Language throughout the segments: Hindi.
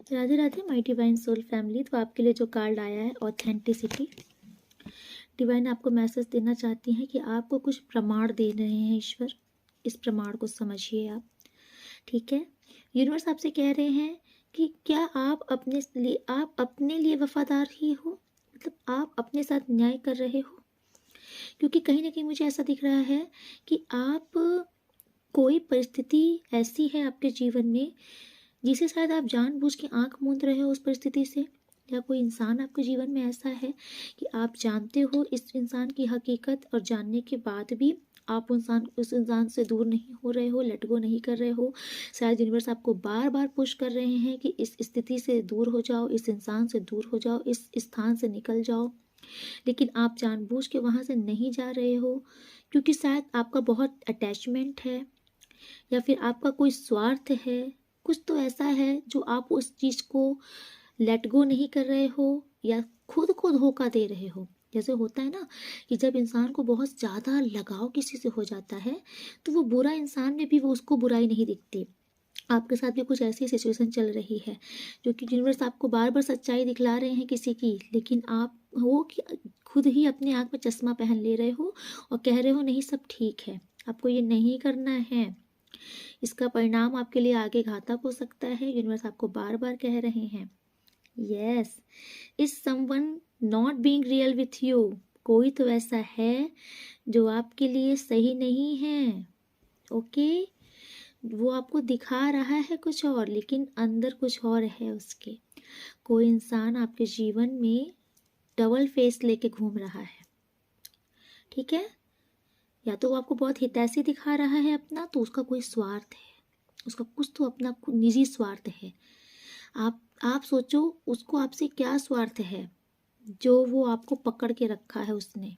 Radhe Radhe my divine soul family. तो आपके लिए जो कार्ड आया है ऑथेंटिसिटी, डिवाइन आपको मैसेज देना चाहती हैं कि आपको कुछ प्रमाण दे रहे हैं ईश्वर। इस प्रमाण को समझिए आप, ठीक है। यूनिवर्स आपसे कह रहे हैं कि क्या आप अपने लिए वफादार ही हो, मतलब आप अपने साथ न्याय कर रहे हो। क्योंकि कहीं ना कहीं मुझे ऐसा दिख रहा है कि कोई परिस्थिति ऐसी है आपके जीवन में जिसे शायद आप जानबूझ के आंख मूंद रहे हो उस परिस्थिति से, या कोई इंसान आपके जीवन में ऐसा है कि आप जानते हो इस इंसान की हकीकत, और जानने के बाद भी आप उस इंसान से दूर नहीं हो रहे हो, लेट गो नहीं कर रहे हो। शायद यूनिवर्स आपको बार बार पुश कर रहे हैं कि इस स्थिति से दूर हो जाओ, इस इंसान से दूर हो जाओ, इस स्थान से निकल जाओ, लेकिन आप जानबूझ के वहाँ से नहीं जा रहे हो क्योंकि शायद आपका बहुत अटैचमेंट है, या फिर आपका कोई स्वार्थ है। कुछ तो ऐसा है जो आप उस चीज़ को लेट गो नहीं कर रहे हो, या खुद को धोखा दे रहे हो। जैसे होता है ना कि जब इंसान को बहुत ज़्यादा लगाव किसी से हो जाता है तो वो बुरा इंसान में भी वो उसको बुराई नहीं दिखती। आपके साथ भी कुछ ऐसी सिचुएशन चल रही है जो कि यूनिवर्स आपको बार बार सच्चाई दिखला रहे हैं किसी की, लेकिन आप हो कि खुद ही अपने आँख में चश्मा पहन ले रहे हो और कह रहे हो नहीं सब ठीक है, आपको ये नहीं करना है। इसका परिणाम आपके लिए आगे घातक हो सकता है। यूनिवर्स आपको बार बार कह रहे हैं yes, is someone not being real with you. कोई तो ऐसा है जो आपके लिए सही नहीं है, ओके। वो आपको दिखा रहा है कुछ और, लेकिन अंदर कुछ और है उसके। कोई इंसान आपके जीवन में डबल फेस लेके घूम रहा है, ठीक है। या तो वो आपको बहुत हितैषी दिखा रहा है अपना, तो उसका कोई स्वार्थ है, उसका कुछ तो अपना निजी स्वार्थ है। आप सोचो उसको आपसे क्या स्वार्थ है जो वो आपको पकड़ के रखा है उसने।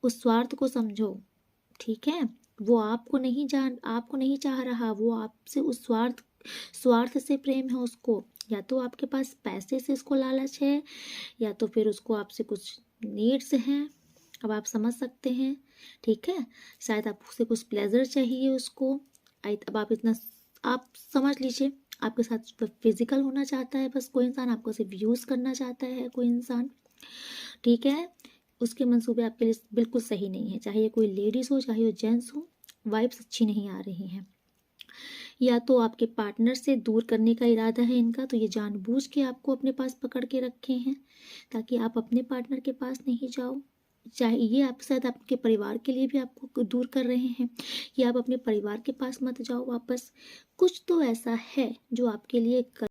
उस स्वार्थ को समझो, ठीक है। वो आपको नहीं चाह रहा, वो आपसे उस स्वार्थ से प्रेम है उसको। या तो आपके पास पैसे से उसको लालच है, या तो फिर उसको आपसे कुछ नीड्स हैं। अब आप समझ सकते हैं, ठीक है। शायद आपसे कुछ प्लेजर चाहिए उसको। अब आप समझ लीजिए, आपके साथ फिजिकल होना चाहता है बस कोई इंसान, आपको सिर्फ यूज़ करना चाहता है कोई इंसान, ठीक है। उसके मंसूबे आपके लिए बिल्कुल सही नहीं है, चाहे ये कोई लेडीज़ हो चाहे वो जेंट्स हो, वाइब्स अच्छी नहीं आ रही हैं। या तो आपके पार्टनर से दूर करने का इरादा है इनका, तो ये जानबूझ के आपको अपने पास पकड़ के रखे हैं ताकि आप अपने पार्टनर के पास नहीं जाओ। चाहे ये आप शायद आपके परिवार के लिए भी आपको दूर कर रहे हैं कि आप अपने परिवार के पास मत जाओ वापस। कुछ तो ऐसा है जो आपके लिए